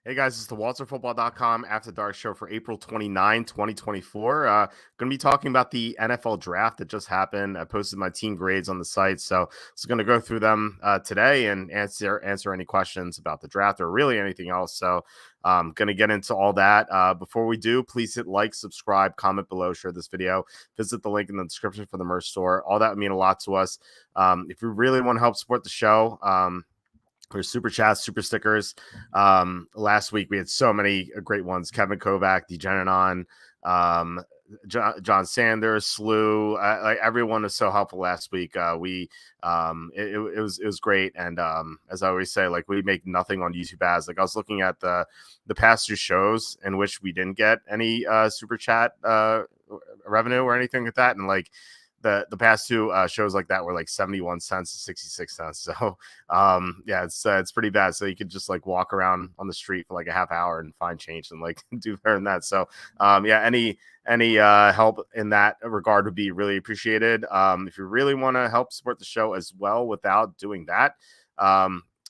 Hey guys, it's the WalterFootball.com After Dark show for April 29, 2024. Going to be talking about the NFL draft that just happened. I posted my team grades on the site, so going to go through them today and answer any questions about the draft or really anything else. So going to get into all that. Before we do, please hit like, subscribe, comment below, share this video, visit the link in the description for the merch store. All that would mean a lot to us. If you really want to help support the show, there's super chats, super stickers. Last week we had so many great ones. Kevin Kovac, DeGeneron, John Sanders, Slew. Like everyone was so helpful last week. It was great. And as I always say, like we make nothing on YouTube ads. Like I was looking at the past two shows in which we didn't get any super chat revenue or anything like that, and like the past two shows like that were like 71 cents to 66 cents. So yeah, it's pretty bad. So you could just like walk around on the street for like a half hour and find change and like do better than that. So yeah, any help in that regard would be really appreciated. If you really want to help support the show as well without doing that,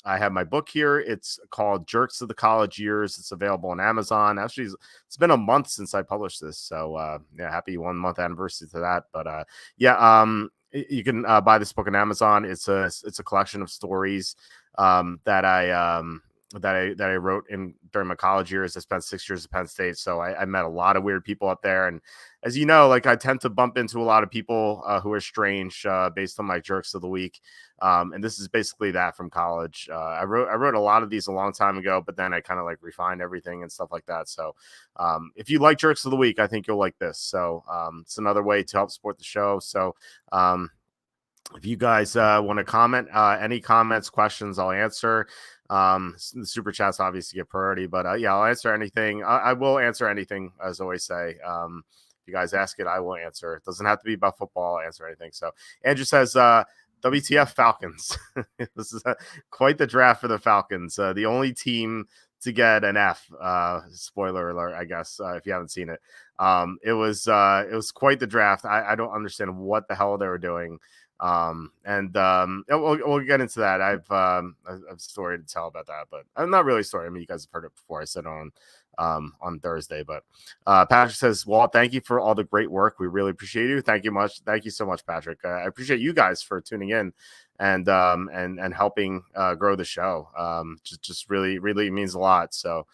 I have my book here. It's called Jerks of the College Years. It's available on Amazon. Actually, it's been a month since I published this. So yeah, happy 1 month anniversary to that. But yeah, you can buy this book on Amazon. It's a collection of stories that I wrote in during my college years. I spent 6 years at Penn State, so I met a lot of weird people up there. And as you know, like I tend to bump into a lot of people who are strange based on my jerks of the week. And this is basically that from college. I wrote a lot of these a long time ago, but then I kind of like refined everything and stuff like that. So if you like jerks of the week, I think you'll like this. So it's another way to help support the show. So if you guys want to comment, any comments, questions, I'll answer. The super chats obviously get priority, but yeah, I'll answer anything. I will answer anything, as I always say. If you guys ask it, I will answer. It doesn't have to be about football. I'll answer anything. So Andrew says, WTF Falcons. This is quite the draft for the Falcons. The only team to get an F. Spoiler alert, I guess, if you haven't seen it. It was quite the draft. I don't understand what the hell they were doing. We'll get into that. I've a story to tell about that, but I'm not really a story. I mean, you guys have heard it before. I said it on Thursday, but Patrick says, Walt, thank you for all the great work. We really appreciate you. Thank you so much, Patrick. I appreciate you guys for tuning in and helping grow the show. Just really means a lot. So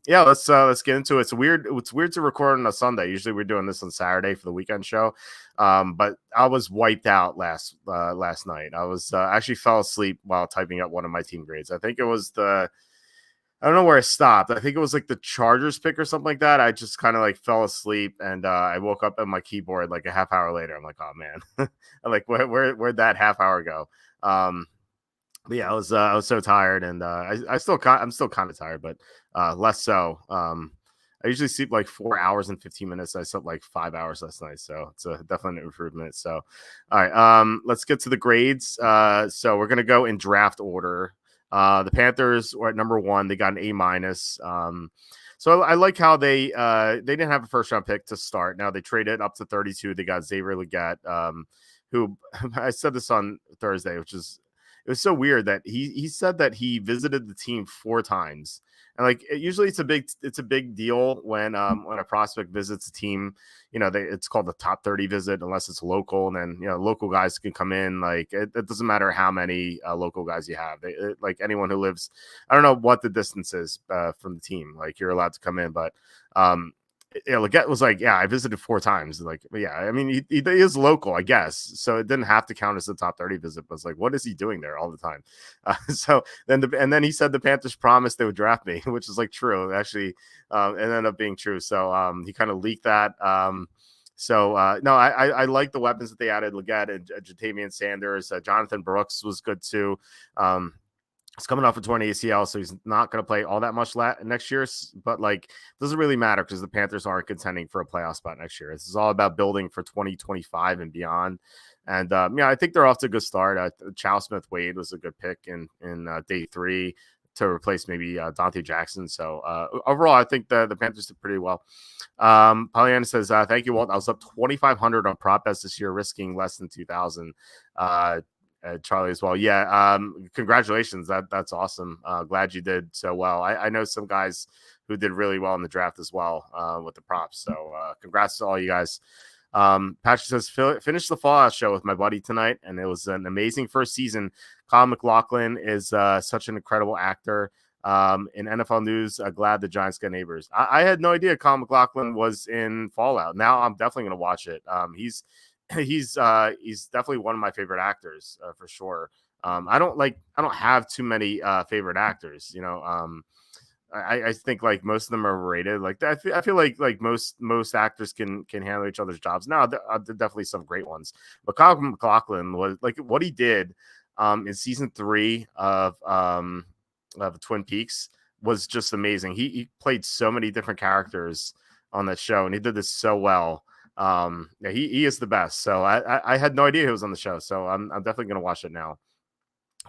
yeah, let's get into it. It's weird to record on a Sunday. Usually we're doing this on Saturday for the weekend show. But I was wiped out last night. I was actually fell asleep while typing up one of my team grades. I think it was I don't know where I stopped. I think it was like the Chargers pick or something like that. I just kind of like fell asleep and I woke up on my keyboard like a half hour later. I'm like, oh man, I'm like, where'd that half hour go? But yeah, I was so tired, and I'm still kind of tired, but less so. I usually sleep like 4 hours and 15 minutes. I slept like 5 hours last night, so it's definitely an improvement. So, all right, let's get to the grades. So we're gonna go in draft order. The Panthers were at number 1. They got an A minus. So I like how they didn't have a first round pick to start. Now they traded up to 32. They got Xavier Legette, who I said this on Thursday, which is it was so weird that he said that he visited the team 4 times. And like usually it's a big deal when a prospect visits a team. You know, it's called the top 30 visit unless it's local, and then local guys can come in. Like it doesn't matter how many local guys you have. Like anyone who lives, I don't know what the distance is from the team. Like you're allowed to come in, but Legette was like, yeah, I visited 4 times. Like, yeah, I mean, he is local, I guess. So it didn't have to count as a top 30 visit, but it's like, what is he doing there all the time? So then he said the Panthers promised they would draft me, which is like true. Actually, it ended up being true. So he kind of leaked that. No, I like the weapons that they added. Legette and Jatavian Sanders. Jonathan Brooks was good too. He's coming off a torn ACL, so he's not going to play all that much next year. But like, doesn't really matter because the Panthers aren't contending for a playoff spot next year. This is all about building for 2025 and beyond. And yeah, I think they're off to a good start. Chow Smith Wade was a good pick in day 3 to replace maybe Dante Jackson. So overall, I think the Panthers did pretty well. Pollyanna says, thank you, Walt. I was up 2,500 on prop bets this year, risking less than 2,000. Charlie as well. Yeah. Congratulations. That's awesome. Glad you did so well. I know some guys who did really well in the draft as well with the props. So congrats to all you guys. Patrick says, finished the Fallout show with my buddy tonight, and it was an amazing first season. Colin McLaughlin is such an incredible actor. In NFL news, glad the Giants got neighbors. I had no idea Colin McLaughlin was in Fallout. Now I'm definitely going to watch it. He's definitely one of my favorite actors for sure. I don't have too many favorite actors, you know. I think like most of them are overrated. Like I feel like most actors can handle each other's jobs. Now there are definitely some great ones, but Colin McLaughlin was like what he did in season 3 of Twin Peaks was just amazing. He played so many different characters on that show, and he did this so well. Yeah, he is the best. So I had no idea he was on the show. So I'm definitely gonna watch it now.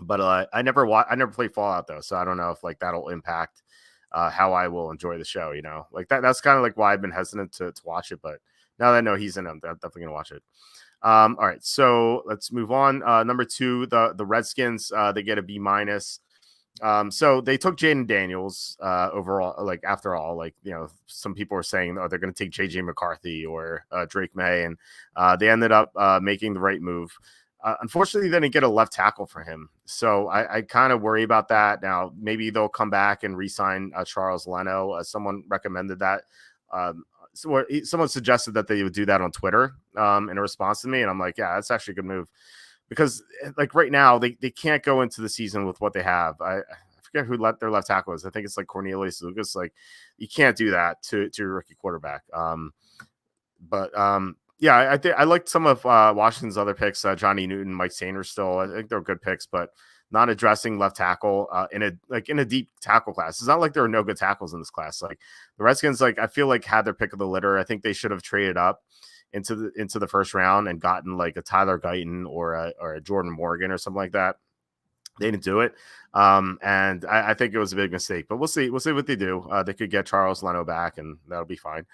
But I never played Fallout though, so I don't know if like that'll impact how I will enjoy the show. You know, like that's kind of like why I've been hesitant to watch it. But now that I know he's in it, I'm definitely gonna watch it. All right, so let's move on. Number 2, the Redskins, they get a B-. So they took Jaden Daniels overall. Like after all, like you know, some people were saying, oh, they're going to take JJ McCarthy or Drake May, and they ended up making the right move. Unfortunately, they didn't get a left tackle for him, so I kind of worry about that. Now maybe they'll come back and re-sign Charles Leno. Someone recommended that. Someone suggested that they would do that on Twitter in a response to me, and I'm like, yeah, that's actually a good move. Because like right now they can't go into the season with what they have. I forget who their left tackle is. I think it's like Cornelius Lucas. Like you can't do that to your rookie quarterback. Yeah, I liked some of Washington's other picks. Johnny Newton, Mike Sanders. Still, I think they're good picks, but not addressing left tackle in a deep tackle class. It's not like there are no good tackles in this class. Like the Redskins, like I feel like had their pick of the litter. I think they should have traded up into the first round and gotten like a Tyler Guyton or a Jordan Morgan or something like that. They didn't do it. And I think it was a big mistake, but we'll see what they do. They could get Charles Leno back and that'll be fine.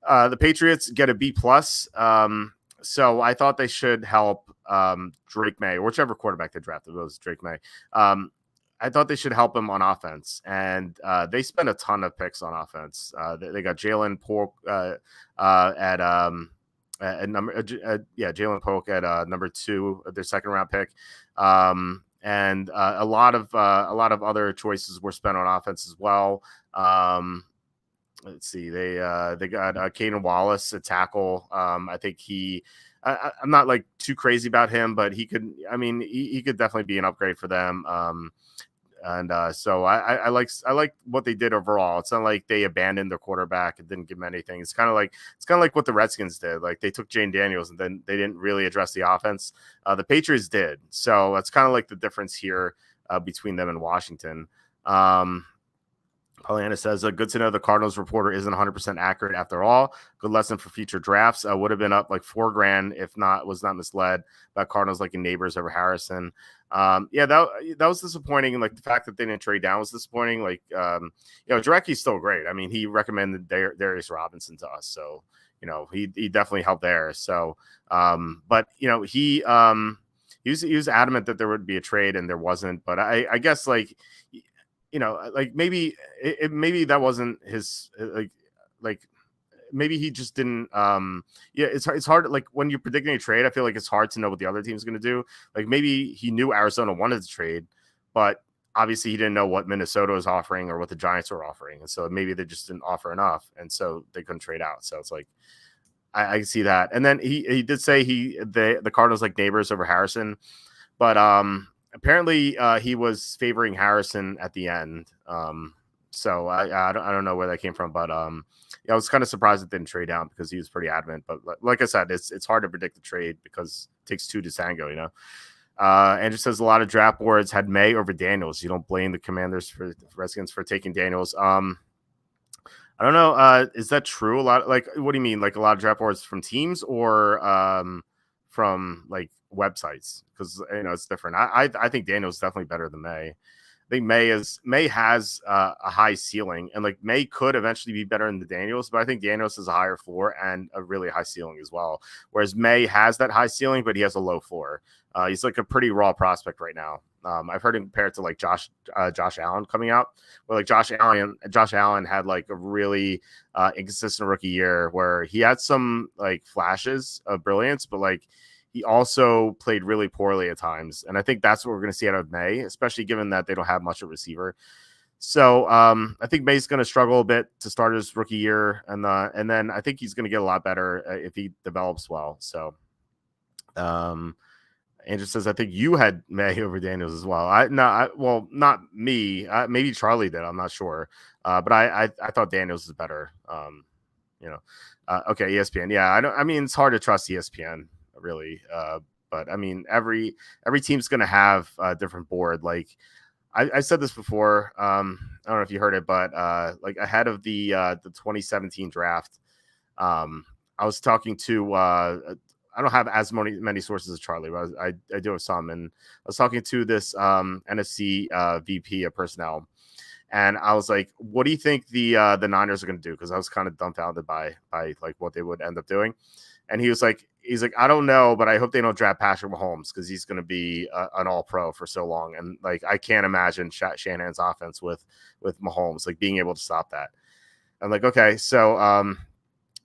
The Patriots get a B+. So I thought they should help Drake May, or whichever quarterback they drafted was Drake May. I thought they should help him on offense, and they spent a ton of picks on offense. They got Jalen Polk at number Jalen Polk at number 2, their second round pick, and a lot of other choices were spent on offense as well. Let's see, they got Caden Wallace, a tackle. I think I'm not like too crazy about him, but he could definitely be an upgrade for them. So I like what they did overall. It's not like they abandoned their quarterback and didn't give him anything. It's kind of like what the Redskins did. Like they took Jane Daniels and then they didn't really address the offense. The Patriots did. So that's kind of like the difference here between them and Washington. Pollyanna says, good to know the Cardinals reporter isn't 100% accurate after all. Good lesson for future drafts. Would have been up like $4,000 if was not misled by Cardinals liking neighbors over Harrison. Yeah, that was disappointing. And like the fact that they didn't trade down was disappointing. Like, Jarecki's still great. I mean, he recommended Darius Robinson to us. So, he definitely helped there. So, but he was adamant that there would be a trade and there wasn't, but I guess like, like maybe maybe that wasn't his like maybe he just didn't. It's hard. Like when you're predicting a trade, I feel like it's hard to know what the other team's going to do. Like maybe he knew Arizona wanted to trade, but obviously he didn't know what Minnesota was offering or what the Giants were offering, and so maybe they just didn't offer enough, and so they couldn't trade out. So it's like I can see that. And then he did say the Cardinals like neighbors over Harrison, but apparently, he was favoring Harrison at the end. So I don't know where that came from, but I was kind of surprised it didn't trade down because he was pretty adamant. But like I said, it's hard to predict the trade because it takes 2 to tango, Andrew says a lot of draft boards had May over Daniels. You don't blame the Commanders for the Redskins for taking Daniels. I don't know. Is that true? A lot. Like, what do you mean? Like a lot of draft boards from teams or from like websites? Because it's different. I think Daniel's definitely better than May. think May has a high ceiling, and like May could eventually be better than the Daniels, but I think Daniels has a higher floor and a really high ceiling as well. Whereas May has that high ceiling, but he has a low floor. He's like a pretty raw prospect right now. I've heard him compared to like Josh Allen coming out, where like Josh Allen had like a really inconsistent rookie year where he had some like flashes of brilliance, but like he also played really poorly at times. And I think that's what we're going to see out of May, especially given that they don't have much of a receiver. So I think May's going to struggle a bit to start his rookie year, and then I think he's going to get a lot better if he develops well. So. Andrew says, I think you had May over Daniels as well. Well, not me. Maybe Charlie did. I'm not sure. But I thought Daniels is better. Okay, ESPN. Yeah, I mean, it's hard to trust ESPN really. But I mean, every team's going to have a different board. Like I said this before. I don't know if you heard it, but like ahead of the 2017 draft, I was talking to. I don't have as many sources as Charlie, but I do have some. And I was talking to this NFC VP of personnel, and I was like, "What do you think the Niners are going to do?" Because I was kind of dumbfounded by like what they would end up doing. And he's like, I don't know, but I hope they don't draft Patrick Mahomes because he's going to be an All-Pro for so long. And like, I can't imagine Shanahan's offense with Mahomes like being able to stop that. I'm like, okay, so.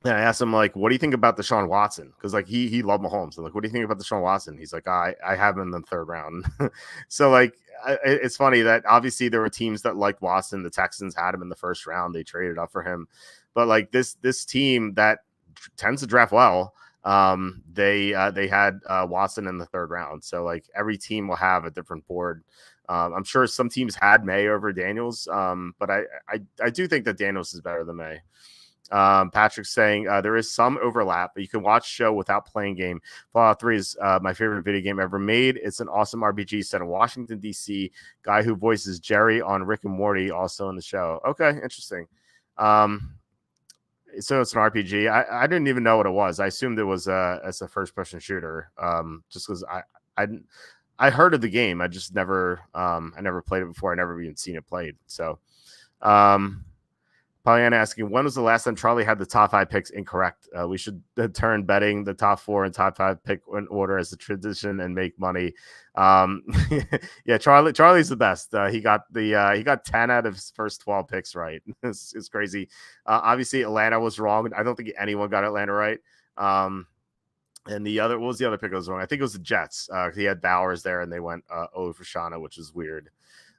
And I asked him, like, what do you think about Deshaun Watson? Because, like, he loved Mahomes. I'm like, what do you think about Deshaun Watson? He's like, I have him in the third round. So, like, it's funny that obviously there were teams that liked Watson. The Texans had him in the first round. They traded up for him. But, like, this team that tends to draft well, they had Watson in the third round. So, like, every team will have a different board. I'm sure some teams had May over Daniels, but I do think that Daniels is better than May. Patrick's saying there is some overlap, but you can watch show without playing game. Fallout 3 is my favorite video game ever made. It's an awesome RPG set in Washington, D.C. Guy who voices Jerry on Rick and Morty also in the show. Okay, interesting. So it's an RPG. I didn't even know what it was. I assumed it was as a first-person shooter, just because I heard of the game. I just never played it before. I never even seen it played. So Pollyanna asking, when was the last time Charlie had the top 5 picks incorrect? We should turn betting the top 4 and top 5 pick in order as a tradition and make money. Yeah, Charlie's the best. He got 10 out of his first 12 picks right. It's crazy. Obviously, Atlanta was wrong. I don't think anyone got Atlanta right. And what was the other pick that was wrong? I think it was the Jets. He had Bowers there, and they went for Shana, which is weird.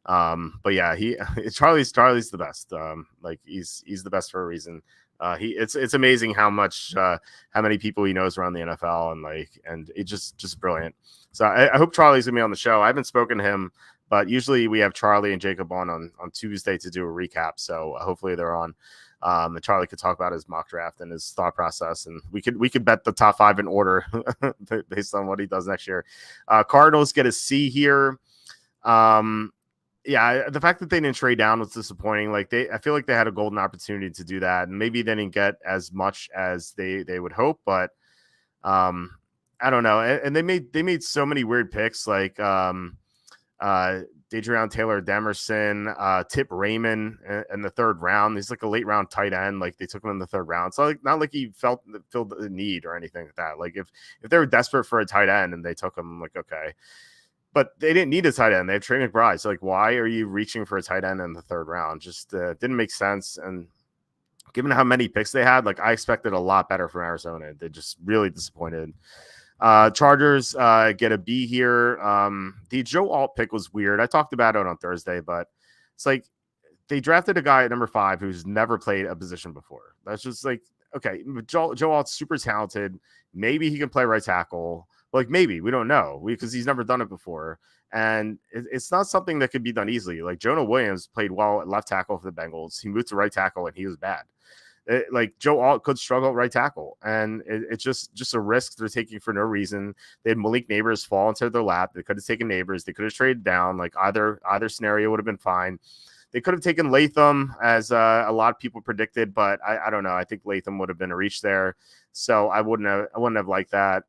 But yeah, Charlie's the best. Like he's the best for a reason. It's amazing how many people he knows around the NFL, and it's just brilliant. So I hope Charlie's gonna be on the show. I haven't spoken to him, but usually we have Charlie and Jacob on Tuesday to do a recap. So hopefully they're on. And Charlie could talk about his mock draft and his thought process, and we could bet the top 5 in order based on what he does next year. Cardinals get a C here. Yeah, the fact that they didn't trade down was disappointing. Like I feel like they had a golden opportunity to do that, and maybe they didn't get as much as they would hope. But I don't know. And they made so many weird picks, like Dadrian Taylor Demerson, Tip Raymond in the third round. He's like a late round tight end. Like they took him in the third round. So like not like he filled the need or anything like that. Like if they were desperate for a tight end and they took him, I'm like, okay. But they didn't need a tight end. They have Trey McBride. So, like, why are you reaching for a tight end in the third round? Just didn't make sense. And given how many picks they had, like, I expected a lot better from Arizona. They just really disappointed. Chargers get a B here. The Joe Alt pick was weird. I talked about it on Thursday, but it's like they drafted a guy at number 5 who's never played a position before. That's just like, okay, Joe Alt's super talented. Maybe he can play right tackle. Like maybe we don't know because he's never done it before, and it's not something that could be done easily. Like Jonah Williams played well at left tackle for the Bengals. He moved to right tackle and he was bad. Like Joe Alt could struggle at right tackle, and it's just a risk they're taking for no reason. They had Malik Neighbors fall into their lap. They could have taken Neighbors. They could have traded down. Like either scenario would have been fine. They could have taken Latham, as a lot of people predicted, but I don't know. I think Latham would have been a reach there, so I wouldn't have liked that.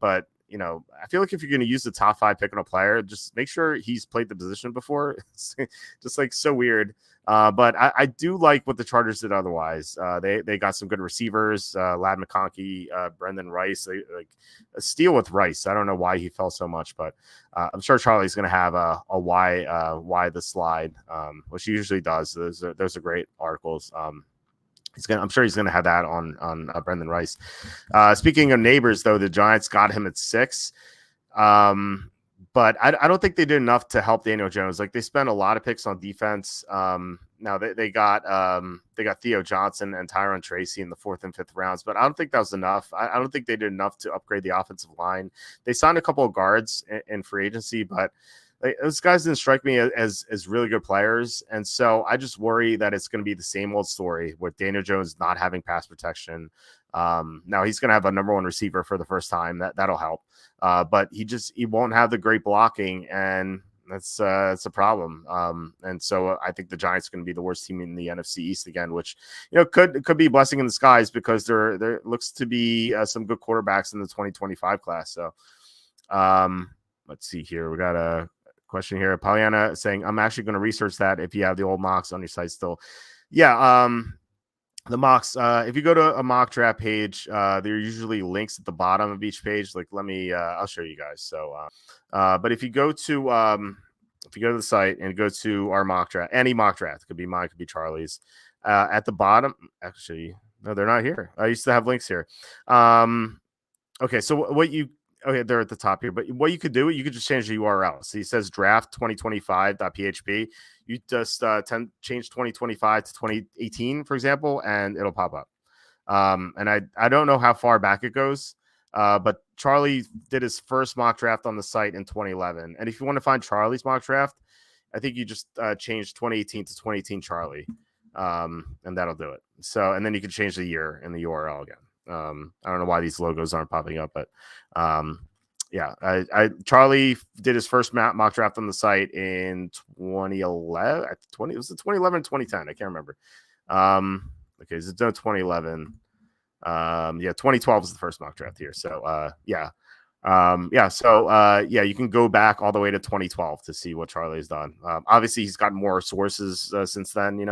But I feel like if you're going to use the top 5 pick on a player, just make sure he's played the position before. It's just like so weird. But I do like what the Chargers did otherwise. They got some good receivers, Lad McConkey, Brendan Rice. They like a steal with Rice. I don't know why he fell so much, but I'm sure Charlie's going to have a why the slide, which he usually does. Those are great articles. I'm sure he's gonna have that on Brendan Rice. Speaking of neighbors, though, the Giants got him at 6. But I don't think they did enough to help Daniel Jones. Like they spent a lot of picks on defense. Now they got Theo Johnson and Tyron Tracy in the 4th and 5th rounds, but I don't think that was enough. I don't think they did enough to upgrade the offensive line. They signed a couple of guards in free agency, but those guys didn't strike me as really good players. And so I just worry that it's going to be the same old story with Daniel Jones not having pass protection. Now he's going to have a number 1 receiver for the first time. That'll help. But he won't have the great blocking, and that's a problem. And so I think the Giants are going to be the worst team in the NFC East again, which could be a blessing in disguise because there looks to be some good quarterbacks in the 2025 class. So let's see here. We got a question here. Pollyanna saying, I'm actually going to research that if you have the old mocks on your site still. Yeah. The mocks, if you go to a mock draft page, there are usually links at the bottom of each page. Like, I'll show you guys. So, but if you go to the site and go to our mock draft, any mock draft, could be mine, could be Charlie's, at the bottom, actually, no, they're not here. I used to have links here. Okay. So okay, they're at the top here, but what you could do, you could just change the URL. So it says draft 2025.php. You just change 2025 to 2018, for example, and it'll pop up. And I don't know how far back it goes, but Charlie did his first mock draft on the site in 2011. And if you want to find Charlie's mock draft, I think you just change 2018 to 2018 Charlie, and that'll do it. So, and then you can change the year in the URL again. I don't know why these logos aren't popping up, but yeah, Charlie did his first mock draft on the site in 2011. It was 2011, 2010. I can't remember. Okay, is it 2011? Yeah, 2012 was the first mock draft here. So yeah. You can go back all the way to 2012 to see what Charlie's done. Obviously he's got more sources since then,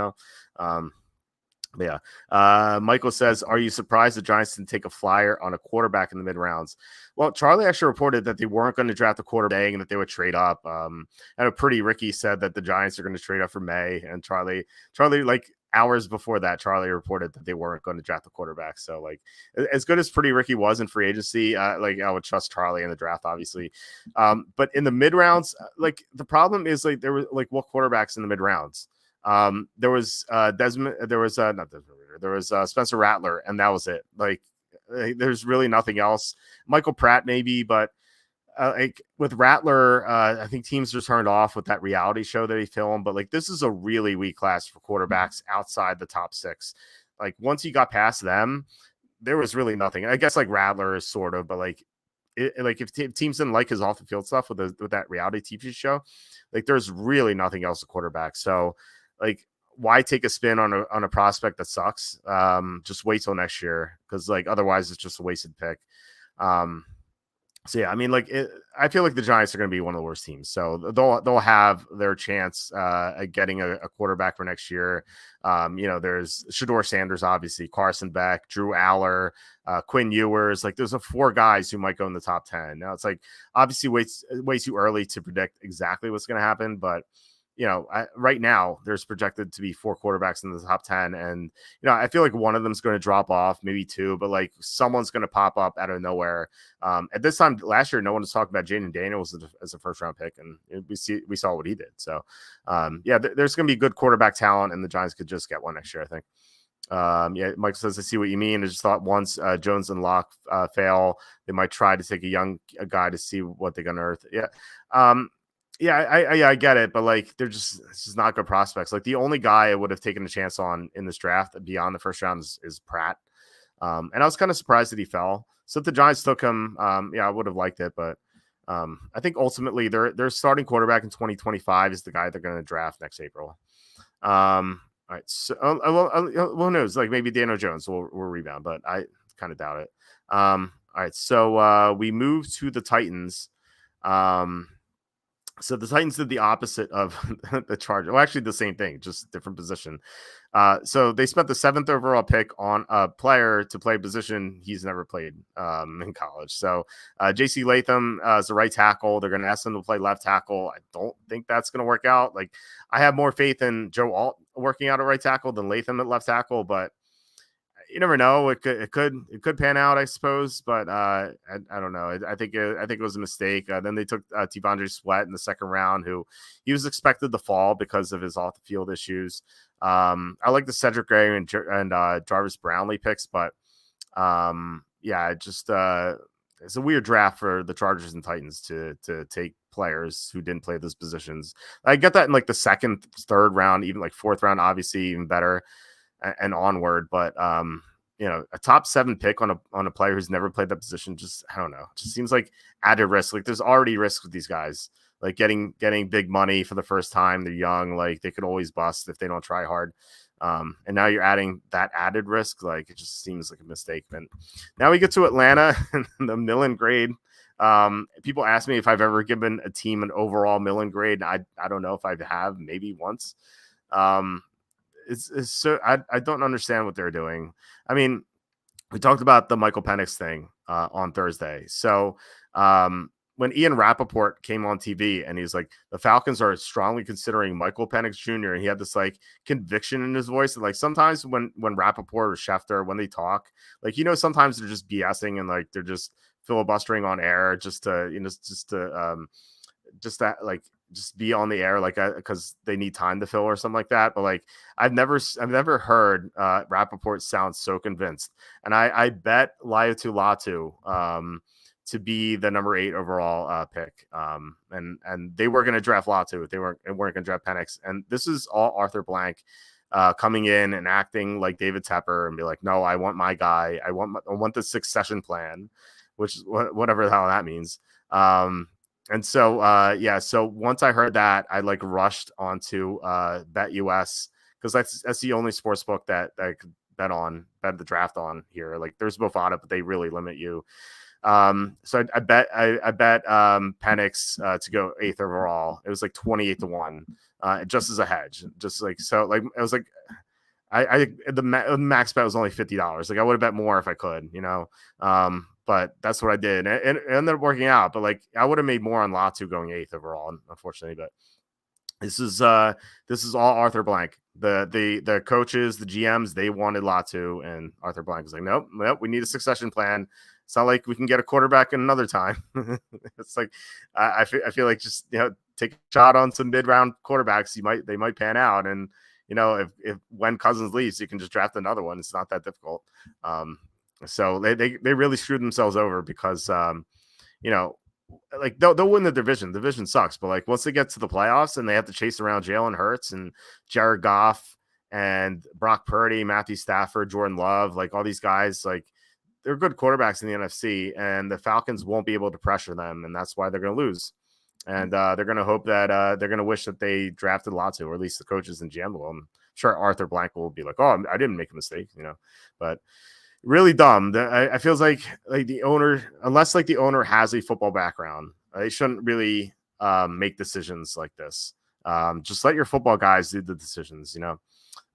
But yeah, Michael says, are you surprised the Giants didn't take a flyer on a quarterback in the mid rounds? Well, Charlie actually reported that they weren't going to draft a quarterback and that they would trade up. And a pretty Ricky said that the Giants are going to trade up for May, and Charlie, like hours before that, Charlie reported that they weren't going to draft the quarterback. So like, as good as Pretty Ricky was in free agency, like I would trust Charlie in the draft, obviously. But in the mid rounds, like the problem is like there were like what quarterbacks in the mid rounds. There was Spencer Rattler, and that was it. Like there's really nothing else. Michael Pratt maybe, but like with Rattler, I think teams are turned off with that reality show that he filmed. But like this is a really weak class for quarterbacks outside the top 6. Like once you got past them, there was really nothing. I guess like Rattler is sort of, but like if teams didn't like his off the field stuff with that reality TV show, like there's really nothing else at quarterback. So like, why take a spin on a prospect that sucks? Just wait till next year, because like otherwise it's just a wasted pick. So yeah, I mean, like I feel like the Giants are going to be one of the worst teams. So they'll have their chance at getting a quarterback for next year. There's Shador Sanders, obviously, Carson Beck, Drew Aller, Quinn Ewers. Like there's 4 guys who might go in the top 10. Now it's like obviously way too early to predict exactly what's going to happen, but right now there's projected to be 4 quarterbacks in the top 10. And, I feel like one of them is going to drop off, maybe 2, but like someone's going to pop up out of nowhere. At this time last year, no one was talking about Jaden Daniels as a first round pick. And we saw what he did. So there's going to be good quarterback talent, and the Giants could just get one next year, I think. Mike says, I see what you mean. I just thought once Jones and Locke fail, they might try to take a guy to see what they're going to earth. I get it, but like it's just not good prospects. Like the only guy I would have taken a chance on in this draft beyond the first round is Pratt. And I was kind of surprised that he fell. So if the Giants took him, I would have liked it, but I think ultimately their starting quarterback in 2025 is the guy they're going to draft next April. All right, so who knows? Like maybe Daniel Jones will rebound, but I kind of doubt it. All All right, so we move to the Titans. So the Titans did the opposite of the Chargers. Well, actually, the same thing, just different position. So they spent the 7th overall pick on a player to play a position he's never played in college. So J.C. Latham is the right tackle. They're going to ask him to play left tackle. I don't think that's going to work out. Like, I have more faith in Joe Alt working out at right tackle than Latham at left tackle, but you never know. It could pan out, I suppose, but I don't know. I think it was a mistake. Then they took T'Vondre Sweat in the second round, who he was expected to fall because of his off the field issues. I like the Cedric Gray and Jarvis Brownlee picks, but yeah, it's a weird draft for the Chargers and Titans to take players who didn't play those positions. I get that in like the second, third round, even like fourth round, obviously even better. And onward, but a top 7 pick on a player who's never played that position, just I don't know, just seems like added risk. Like there's already risk with these guys, like getting big money for the first time. They're young, like they could always bust if they don't try hard. And now you're adding that added risk. Like it just seems like a mistake. And now we get to Atlanta and the Millen grade. People ask me if I've ever given a team an overall Millen grade. I don't know if I have, maybe once. It's so I don't understand what they're doing. I mean, we talked about the Michael Penix thing on Thursday. So when Ian Rappaport came on TV and he's like, the Falcons are strongly considering Michael Penix Jr. and he had this like conviction in his voice. And like sometimes when Rappaport or Schefter, when they talk, like, sometimes they're just BSing and like they're just filibustering on air just to just be on the air, like, because they need time to fill or something like that. But like, I've never heard Rappaport sound so convinced. And I bet Laiatu Latu to be the number 8 overall pick. And they were going to draft Latu. They weren't going to draft Penix. And this is all Arthur Blank coming in and acting like David Tepper and be like, no, I want my guy. I want the succession plan, which is whatever the hell that means. And so, so once I heard that, I like rushed onto BetUS because that's the only sports book that I could bet the draft on here. Like there's Bovada, but they really limit you. So I bet Penix to go 8th overall. It was like 28-1, just as a hedge. Just like, so like, it was like, the max bet was only $50. Like I would have bet more if I could, but that's what I did. And it ended up working out, but like I would have made more on Latu going 8th overall, unfortunately. But this is all Arthur Blank. The coaches, the GMs, they wanted Latu, and Arthur Blank was like, nope, we need a succession plan. It's not like we can get a quarterback in another time. It's like I feel like just take a shot on some mid-round quarterbacks. They might pan out, and if when Cousins leaves, you can just draft another one. It's not that difficult. So they really screwed themselves over because like they'll win the division. The division sucks, but like once they get to the playoffs and they have to chase around Jalen Hurts and Jared Goff and Brock Purdy, Matthew Stafford, Jordan Love, like all these guys, like they're good quarterbacks in the NFC, and the Falcons won't be able to pressure them, and that's why they're going to lose. And they're going to hope that they're going to wish that they drafted Latu, or at least the coaches and GM will. I'm sure Arthur Blank will be like, oh, I didn't make a mistake, but really dumb. I feels like the owner, unless like the owner has a football background, they shouldn't really make decisions like this. Just let your football guys do the decisions,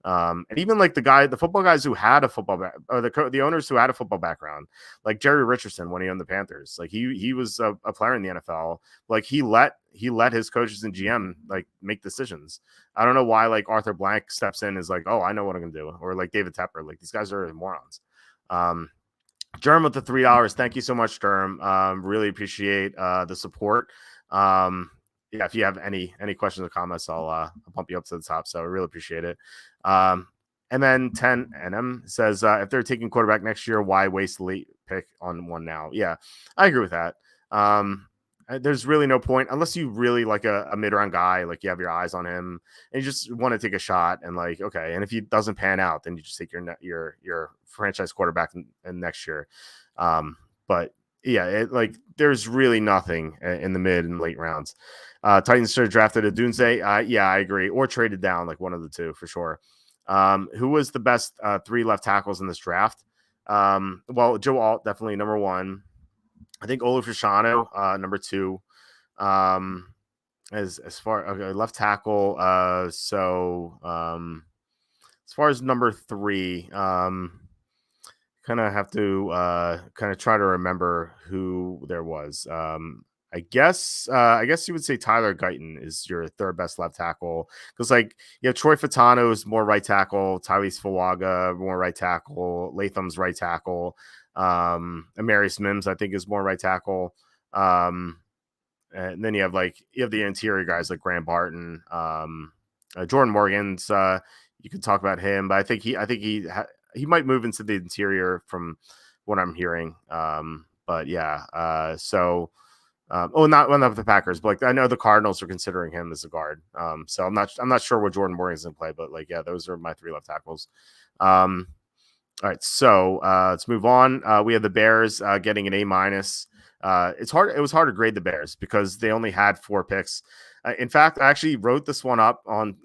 and even like the football guys who had a football or the owners who had a football background, like Jerry Richardson when he owned the Panthers, like he was a player in the NFL. Like he let his coaches and GM like make decisions. I don't know why like Arthur Blank steps in and is like, oh, I know what I'm gonna do, or like David Tepper. Like these guys are morons. Germ with the $3. Thank you so much, Germ. Really appreciate the support. Yeah, if you have any questions or comments, I'll bump you up to the top. So I really appreciate it. And then 10 NM says, if they're taking quarterback next year, why waste the late pick on one now? Yeah, I agree with that. There's really no point unless you really like a mid-round guy, like you have your eyes on him and you just want to take a shot and like, okay. And if he doesn't pan out, then you just take your franchise quarterback in next year. But yeah, there's really nothing in the mid and late rounds. Titans should have drafted a Dunze. Yeah, I agree. Or traded down, like one of the two for sure. Who was the best 3 left tackles in this draft? Well, Joe Alt, definitely number 1. I think Olufashano, number 2. As far okay, left tackle. As far as number 3, kind of have to kind of try to remember who there was. I guess you would say Tyler Guyton is your third best left tackle because like you have Troy Fatano is more right tackle, Tyrese Fuaga more right tackle, Latham's right tackle, Amarius Mims I think is more right tackle. And then you have the interior guys like Graham Barton, Jordan Morgan's. You could talk about him, but I think he might move into the interior from what I'm hearing. But yeah, not the Packers, but like I know the Cardinals are considering him as a guard. So I'm not sure what Jordan Morgan's gonna play, but like yeah, those are my 3 left tackles. All right, so let's move on. We have the Bears getting an A-. It's hard. It was hard to grade the Bears because they only had 4 picks. In fact, I actually wrote this one up on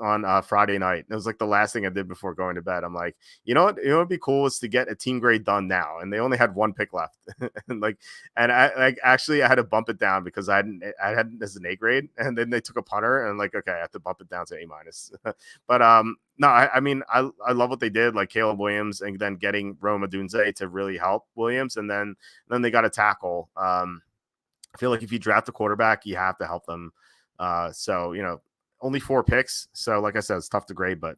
Friday night. It was like the last thing I did before going to bed. I'm like, you know what? It would be cool is to get a team grade done now, and they only had 1 pick left. and I had to bump it down because I had it as an A grade, and then they took a punter, and like, okay, I have to bump it down to A-. But no, I mean, I love what they did, like Caleb Williams, and then getting Rome Odunze to really help Williams, and then they got a tackle. I feel like if you draft a quarterback, you have to help them. So, only 4 picks. So, like I said, it's tough to grade, but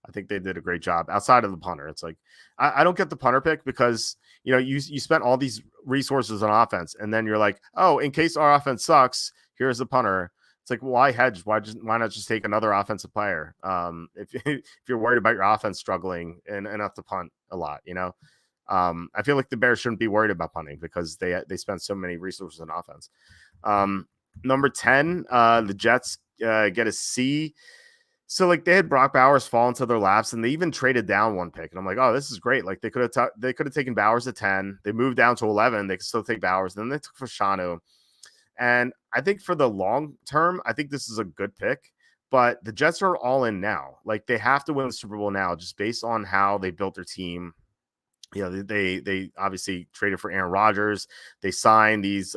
I think they did a great job outside of the punter. It's like, I don't get the punter pick because, you spent all these resources on offense and then you're like, oh, in case our offense sucks, here's the punter. It's like, why hedge? Why not just take another offensive player? If you're worried about your offense struggling and enough to punt a lot, I feel like the Bears shouldn't be worried about punting because they spend so many resources on offense. Number 10, the Jets get a C. So like they had Brock Bowers fall into their laps, and they even traded down 1 pick. And I'm like, oh, this is great. Like they could have taken Bowers at 10. They moved down to 11. They could still take Bowers. Then they took Fashanu. And I think for the long term, I think this is a good pick. But the Jets are all in now. Like they have to win the Super Bowl now, just based on how they built their team. They obviously traded for Aaron Rodgers. They signed these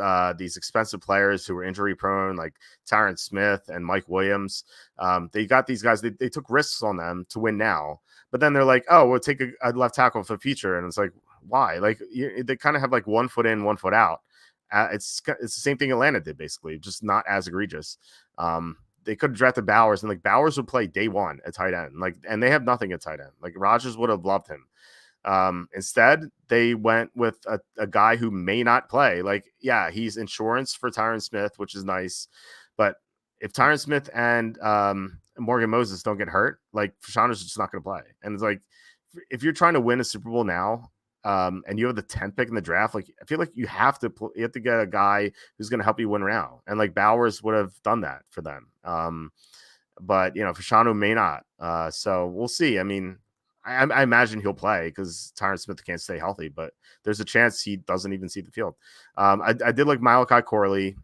expensive players who were injury prone, like Tyron Smith and Mike Williams. They got these guys. They took risks on them to win now, but then they're like, oh, we'll take a left tackle for the future, and it's like, why? Like they kind of have like 1 foot in, 1 foot out. It's the same thing Atlanta did, basically, just not as egregious. They could have drafted Bowers, and like Bowers would play day 1 at tight end, like, and they have nothing at tight end. Like Rodgers would have loved him. Instead, they went with a guy who may not play. Like, yeah, he's insurance for Tyron Smith, which is nice. But if Tyron Smith and Morgan Moses don't get hurt, like Fashanu is just not going to play. And it's like, if you're trying to win a Super Bowl now, and you have the 10th pick in the draft, like I feel like you have to get a guy who's going to help you win around. And like Bowers would have done that for them. But Fashanu may not. So we'll see. I mean, I imagine he'll play because Tyron Smith can't stay healthy, but there's a chance he doesn't even see the field. I did like Malachi Corley,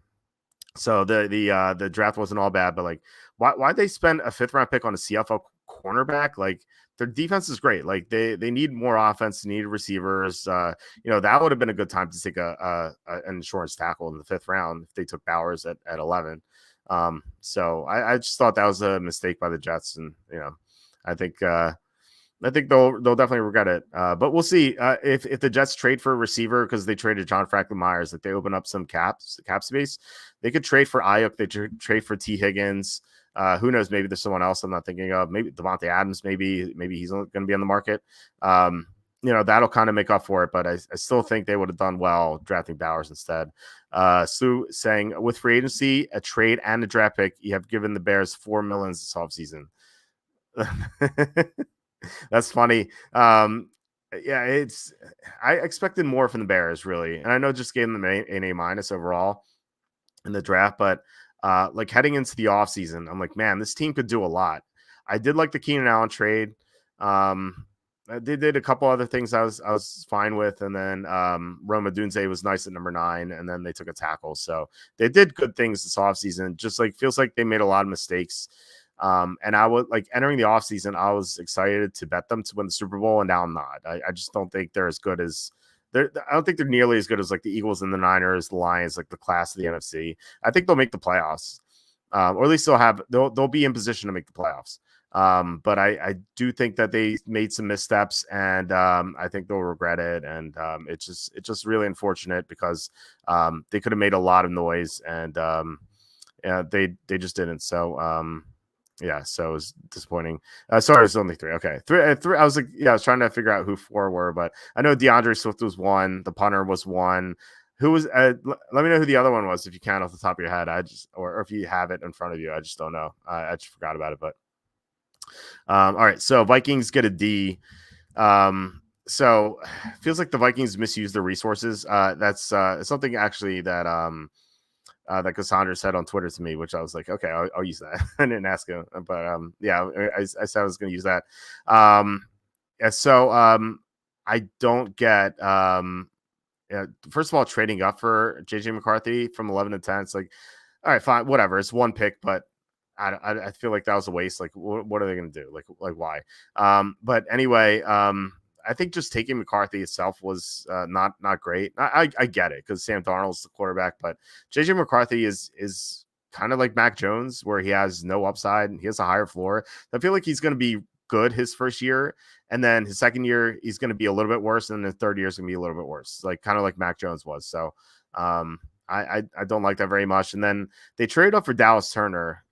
so the draft wasn't all bad, but like, why'd they spend a 5th round pick on a CFL cornerback? Like their defense is great. Like they need more offense, they need receivers. That would have been a good time to take an insurance tackle in the 5th round if they took Bowers at 11. So I just thought that was a mistake by the Jets, and I think they'll definitely regret it. But we'll see if the Jets trade for a receiver because they traded John Franklin Myers. Like they open up some cap space. They could trade for Ayuk. They trade for T. Higgins. Who knows? Maybe there's someone else I'm not thinking of. Maybe Devontae Adams. Maybe he's going to be on the market. That'll kind of make up for it. But I still think they would have done well drafting Bowers instead. Sue saying, with free agency, a trade, and a draft pick, you have given the Bears $4 million this offseason. That's funny. I expected more from the Bears, really, and I know just gave them an A- overall in the draft, but like heading into the offseason, I'm like, man, this team could do a lot. I did like the Keenan Allen trade. They did a couple other things I was fine with, and then Rome Odunze was nice at number 9, and then they took a tackle, so they did good things this offseason. Just like feels like they made a lot of mistakes. And I would like entering the offseason, I was excited to bet them to win the Super Bowl, and now I'm not. I just don't think they're as good as I don't think they're nearly as good as like the Eagles and the Niners, the Lions, like the class of the NFC. I think they'll make the playoffs, or at least they'll be in position to make the playoffs. But I do think that they made some missteps, and I think they'll regret it. And it's just really unfortunate because they could have made a lot of noise, and yeah, they just didn't. So yeah, so it was disappointing. Sorry, it's only three. Okay, three. I was like, yeah, I was trying to figure out who four were, but I know DeAndre Swift was one. The punter was one. Who was? Let me know who the other one was if you can off the top of your head. Or if you have it in front of you. I just don't know. I just forgot about it. But all right, so Vikings get a D. So feels like the Vikings misuse their resources. That's something actually that Cassandra said on Twitter to me, which I was like, okay, I'll use that. I didn't ask him, but yeah, I said I was going to use that. Yeah, so I don't get. Yeah, first of all, trading up for JJ McCarthy from 11 to 10. It's like, all right, fine, whatever. It's one pick, but I feel like that was a waste. Like, what are they going to do? Like why? But anyway, I think just taking McCarthy itself was not great. I get it because Sam Darnold's the quarterback, but JJ McCarthy is kind of like Mac Jones, where he has no upside and he has a higher floor. I feel like he's going to be good his first year, and then his second year he's going to be a little bit worse, and then the third year is going to be a little bit worse, like kind of like Mac Jones was. So I don't like that very much. And then they traded up for Dallas Turner.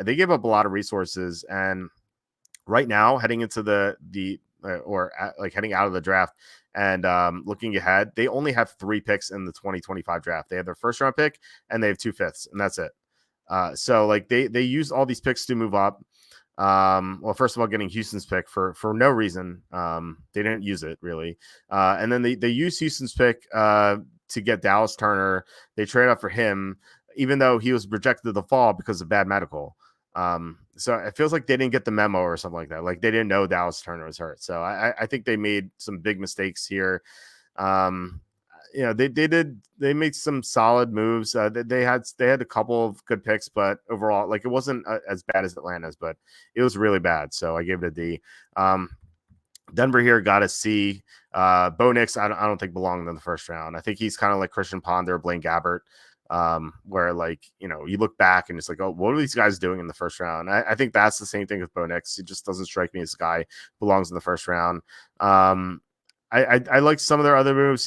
They gave up a lot of resources, and right now heading into heading out of the draft and looking ahead, they only have 3 picks in the 2025 draft. They have their first round pick and they have 2 fifths, and that's it. So like they used all these picks to move up. Well, first of all, getting Houston's pick for no reason. They didn't use it really. And then they used Houston's pick to get Dallas Turner. They trade up for him, even though he was projected to fall because of bad medical. So it feels like they didn't get the memo or something like that. Like they didn't know Dallas Turner was hurt. So I think they made some big mistakes here. They made some solid moves. They had a couple of good picks, but overall, like it wasn't as bad as Atlanta's, but it was really bad. So I gave it a D. Denver here got a C. Bo Nix, I don't think belonged in the first round. I think he's kind of like Christian Ponder, Blaine Gabbert, where like, you look back and it's like, oh, what are these guys doing in the first round? I think that's the same thing with Bo Nix. He just doesn't strike me as a guy who belongs in the first round. I like some of their other moves,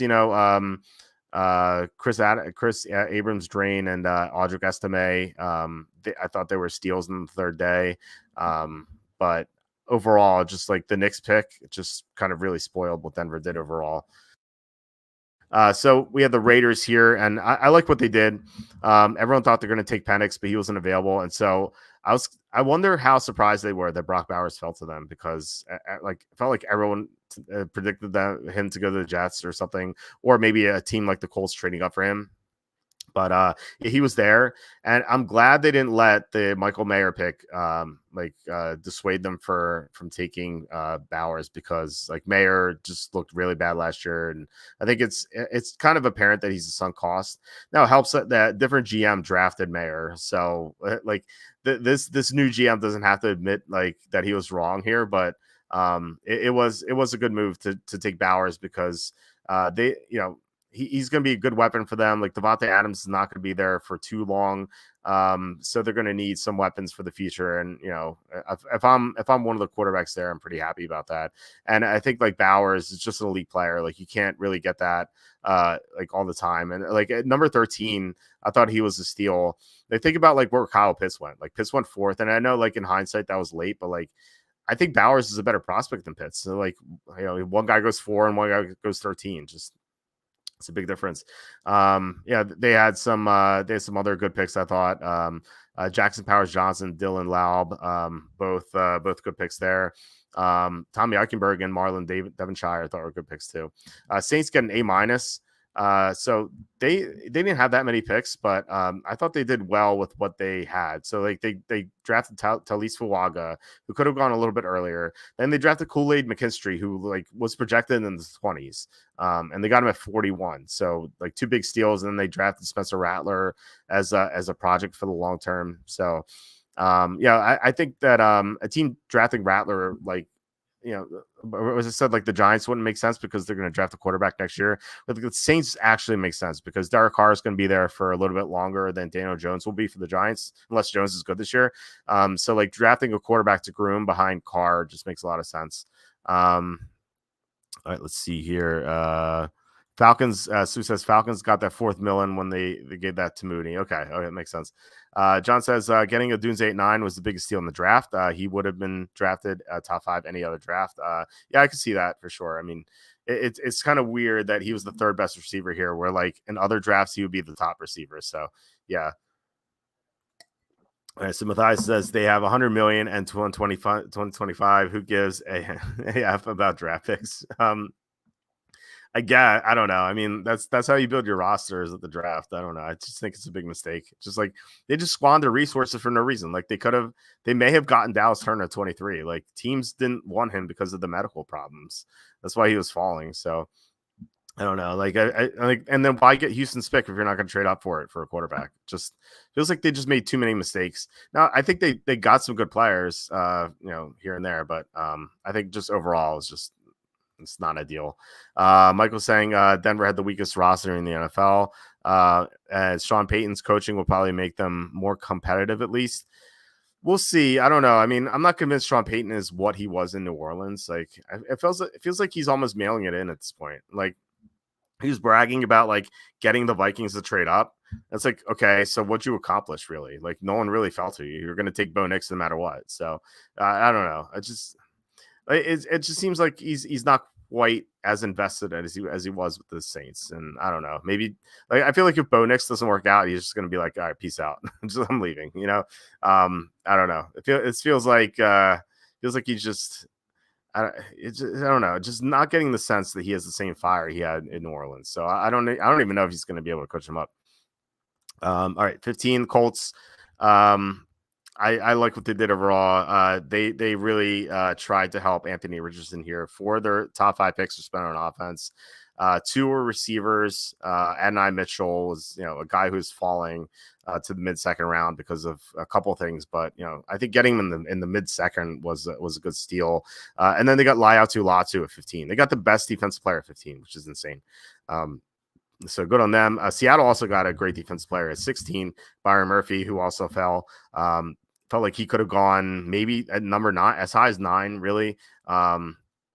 Chris Abrams Drain and Audric Estime. I thought they were steals in the third day. But overall, just like the Knicks pick, it just kind of really spoiled what Denver did overall. So we had the Raiders here, and I like what they did. Everyone thought they're going to take Penix, but he wasn't available. And so I wonder how surprised they were that Brock Bowers fell to them, because it felt like everyone predicted him to go to the Jets or something, or maybe a team like the Colts trading up for him. But he was there, and I'm glad they didn't let the Michael Mayer pick dissuade them from taking Bowers, because like Mayer just looked really bad last year, and I think it's kind of apparent that he's a sunk cost. Now it helps that different GM drafted Mayer, so like this new GM doesn't have to admit like that he was wrong here, but it was a good move to take Bowers, because they he's going to be a good weapon for them. Like Devontae Adams is not going to be there for too long. So they're going to need some weapons for the future. And, if I'm one of the quarterbacks there, I'm pretty happy about that. And I think like Bowers is just an elite player. Like you can't really get that like all the time. And like at number 13, I thought he was a steal. They think about like where Kyle Pitts went. Like Pitts went 4th. And I know like in hindsight that was late, but like I think Bowers is a better prospect than Pitts. So like, one guy goes 4 and one guy goes 13. Just, it's a big difference. They had some other good picks, I thought. Jackson Powers Johnson, Dylan Laub, both good picks there. Tommy Eichenberg and Marlon Devonshire I thought were good picks too. Saints get an A-. So they didn't have that many picks, but I thought they did well with what they had. So like they drafted Talise Fuaga, who could have gone a little bit earlier. Then they drafted Kool-Aid McKinstry, who like was projected in the 20s, and they got him at 41. So like 2 big steals. And then they drafted Spencer Rattler as a project for the long term. So I think that a team drafting Rattler, like as I said, like the Giants wouldn't make sense because they're going to draft a quarterback next year. But the Saints actually make sense because Derek Carr is going to be there for a little bit longer than Daniel Jones will be for the Giants, unless Jones is good this year. So like drafting a quarterback to groom behind Carr just makes a lot of sense. All right, let's see here. Falcons, Sue says Falcons got that $4 million when they gave that to Mooney. Okay, that makes sense. John says getting a Dunes 8-9 was the biggest steal in the draft. He would have been drafted top 5 any other draft. Yeah, I can see that for sure. I mean, it's kind of weird that he was the third best receiver here, where like in other drafts he would be the top receiver. So yeah. All right, so Matthias says they have 100 million and 2025. Who gives a F about draft picks? I don't know. I mean, that's how you build your rosters at the draft. I don't know. I just think it's a big mistake. Just like they just squander resources for no reason. Like they may have gotten Dallas Turner at 23. Like teams didn't want him because of the medical problems. That's why he was falling. So I don't know. Like I like, and then why get Houston Spick if you're not going to trade up for it for a quarterback? Just feels like they just made too many mistakes. Now I think they got some good players, here and there, but I think just overall it's not ideal. Michael saying Denver had the weakest roster in the NFL. And Sean Payton's coaching will probably make them more competitive at least. We'll see. I don't know. I mean, I'm not convinced Sean Payton is what he was in New Orleans. Like it feels like he's almost mailing it in at this point. Like he was bragging about like getting the Vikings to trade up. It's like, okay, so what'd you accomplish really? Like no one really fell to you. You're going to take Bo Nix no matter what. So I don't know. It just seems like he's not quite as invested as he was with the Saints, and I don't know. Maybe like I feel like if Bo Nix doesn't work out, he's just going to be like, all right, peace out. I'm leaving. I don't know. It feels like he's just I don't know, just not getting the sense that he has the same fire he had in New Orleans. So I don't even know if he's going to be able to coach him up. All right, 15 Colts. I like what they did overall. They really tried to help Anthony Richardson here. 4 of their top 5 picks were spent on offense. 2 were receivers. Adonai Mitchell was, a guy who's falling to the mid-second round because of a couple of things. But, I think getting him in the mid-second was a good steal. And then they got Latu at 15. They got the best defensive player at 15, which is insane. So good on them. Seattle also got a great defensive player at 16, Byron Murphy, who also fell. Felt like he could have gone maybe at number 9, as high as 9, really. I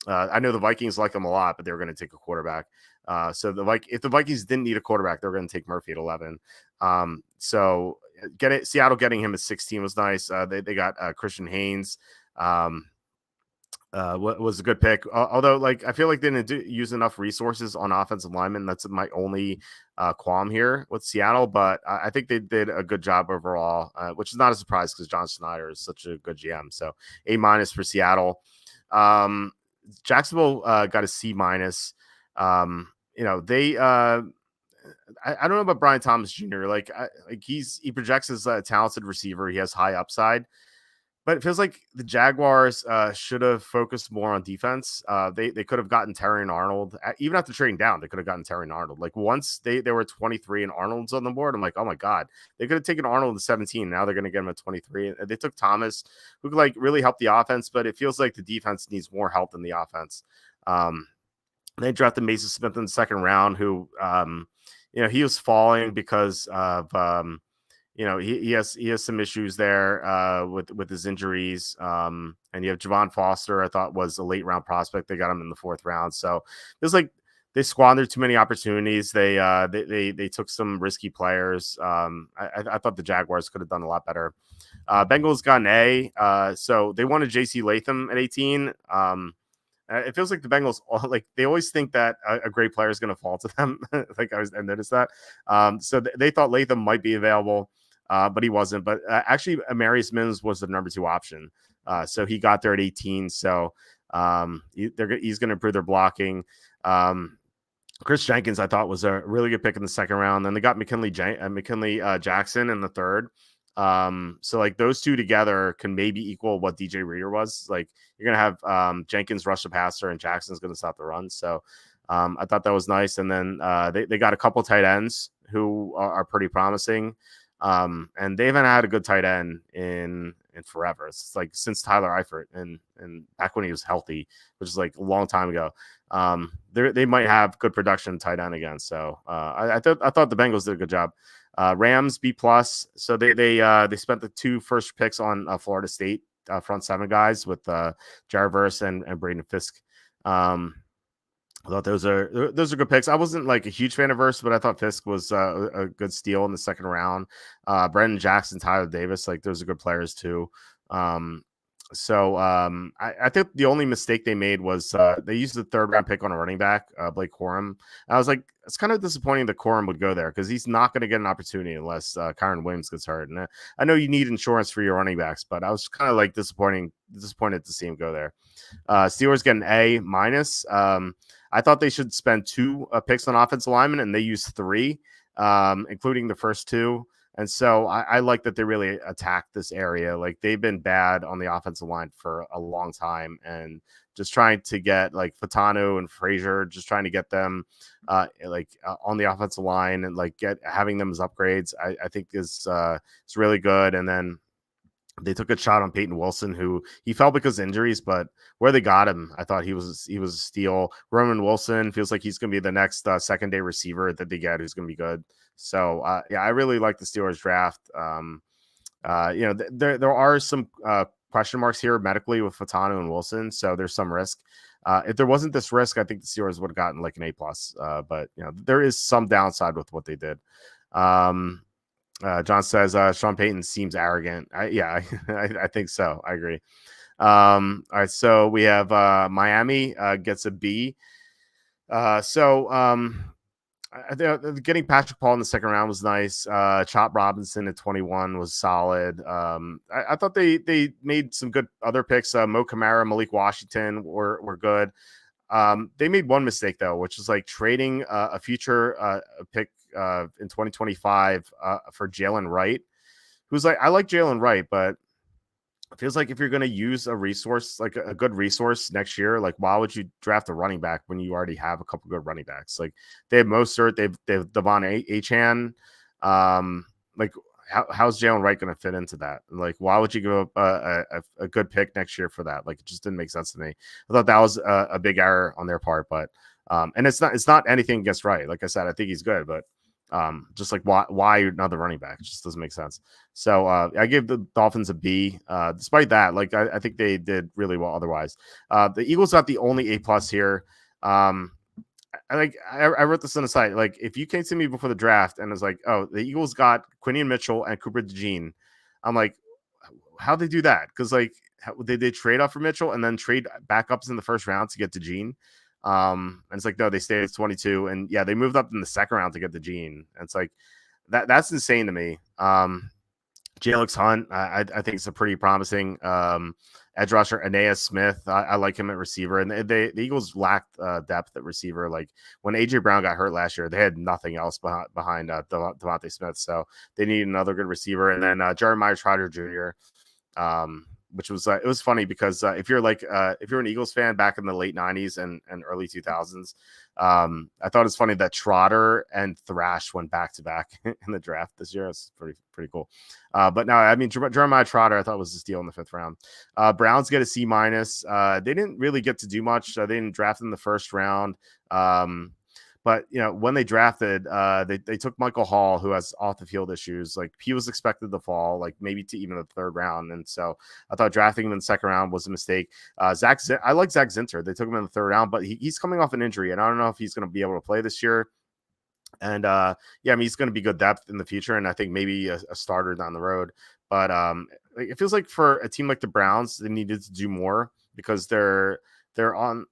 know the Vikings like him a lot, but they were going to take a quarterback. So if the Vikings didn't need a quarterback, they were going to take Murphy at 11. So Seattle getting him at 16 was nice. They got Christian Haynes. What was a good pick, although like I feel like they didn't use enough resources on offensive linemen. That's my only qualm here with Seattle, but I think they did a good job overall, which is not a surprise because John Schneider is such a good GM. So A- for Seattle. Jacksonville got a C-. They I don't know about Brian Thomas Jr. He projects as a talented receiver. He has high upside. But it feels like the Jaguars should have focused more on defense. They could have gotten Terry and Arnold. Even after trading down, they could have gotten Terry and Arnold. Like once they were 23 and Arnold's on the board, I'm like, oh my God. They could have taken Arnold at 17. Now they're going to get him at 23. They took Thomas, who could like really help the offense, but it feels like the defense needs more help than the offense. They drafted Mason Smith in the second round, who, he was falling because of he has some issues there with his injuries. And you have Javon Foster, I thought was a late round prospect. They got him in the 4th round. So it was like they squandered too many opportunities. They took some risky players. I thought the Jaguars could have done a lot better. Bengals got an A. So they wanted JC Latham at 18. It feels like the Bengals, they always think that a great player is going to fall to them. I noticed that. So they thought Latham might be available. But he wasn't. But actually, Amarius Mims was the number 2 option. So he got there at 18. So he's going to improve their blocking. Chris Jenkins, I thought, was a really good pick in the second round. Then they got McKinley Jackson in the 3rd. So like those 2 together can maybe equal what DJ Reader was. Like you're going to have Jenkins rush the passer and Jackson's going to stop the run. So I thought that was nice. And then they got a couple tight ends who are pretty promising. And they haven't had a good tight end in forever. It's like since Tyler Eifert and back when he was healthy, which is like a long time ago. They might have good production tight end again. So I thought the Bengals did a good job. Rams B plus. So they spent the 2 first picks on Florida State front 7 guys with Jared Verse and Braden Fisk. I thought those are good picks. I wasn't like a huge fan of Verse, but I thought Fisk was a good steal in the second round. Brendan Jackson, Tyler Davis, like those are good players too. I think the only mistake they made was they used the 3rd round pick on a running back, Blake Corum. I was like, it's kind of disappointing that Corum would go there because he's not going to get an opportunity unless Kyron Williams gets hurt. And I know you need insurance for your running backs, but I was kind of like disappointed to see him go there. Steelers get an A minus. I thought they should spend 2 picks on offensive linemen, and they used 3, including the first 2. And so I like that they really attacked this area. Like they've been bad on the offensive line for a long time, and just trying to get like Fatanu and Frazier, just trying to get them on the offensive line and like having them as upgrades. I think is really good. And then they took a shot on Peyton Wilson, who he fell because of injuries, but where they got him, I thought he was a steal. Roman Wilson feels like he's going to be the next second day receiver that they get, who's going to be good. So I really like the Steelers draft. There are some question marks here medically with Fatanu and Wilson, so there's some risk. If there wasn't this risk, I think the Steelers would have gotten like an A plus. But there is some downside with what they did. John says Sean Payton seems arrogant. I think so. I agree. All right, so we have Miami gets a B. Getting Patrick Paul in the second round was nice. Chop Robinson at 21 was solid. I thought they made some good other picks. Mo Kamara, Malik Washington were good. They made one mistake though, which is like trading a future pick in 2025 for Jalen Wright, who's like, I like Jalen Wright, but it feels like if you're going to use a resource, like a good resource next year, like why would you draft a running back when you already have a couple good running backs? Like they have Mostert, they have Devon Achane. Like how's Jalen Wright going to fit into that? Like why would you give up a good pick next year for that? Like it just didn't make sense to me. I thought that was a big error on their part, but and it's not anything against Wright. Like I said, I think he's good, but just like why another running back? It just doesn't make sense. So I gave the Dolphins a B. Despite that, like I think they did really well otherwise. The Eagles got the only A plus here. I wrote this on the site. Like if you came to me before the draft and was like, oh, the Eagles got Quinion Mitchell and Cooper DeJean, I'm like, how'd they do that? Because like they trade off for Mitchell and then trade backups in the first round to get DeJean. And it's like, no, they stayed at 22, and yeah, they moved up in the second round to get the Gene. And it's like that's insane to me. Jalix Hunt, I think it's a pretty promising edge rusher. Aeneas Smith, I like him at receiver, and the Eagles lacked depth at receiver. Like when AJ Brown got hurt last year, they had nothing else behind Devontae Smith, so they need another good receiver. And then Jeremiah Trotter Jr. Which was it was funny because if you're an Eagles fan back in the late 90s and early 2000s, I thought it's funny that Trotter and Thrash went back to back in the draft this year. It's pretty cool. But no, I mean Jeremiah Trotter I thought was a steal in the 5th round. Browns get a C minus. They didn't really get to do much. They didn't draft in the first round. But when they drafted, they took Michael Hall, who has off the field issues. Like he was expected to fall, like maybe to even the 3rd round, and so I thought drafting him in the 2nd round was a mistake. I like Zach Zinter. They took him in the 3rd round, but he's coming off an injury, and I don't know if he's going to be able to play this year. And I mean he's going to be good depth in the future, and I think maybe a starter down the road. But it feels like for a team like the Browns, they needed to do more because they're a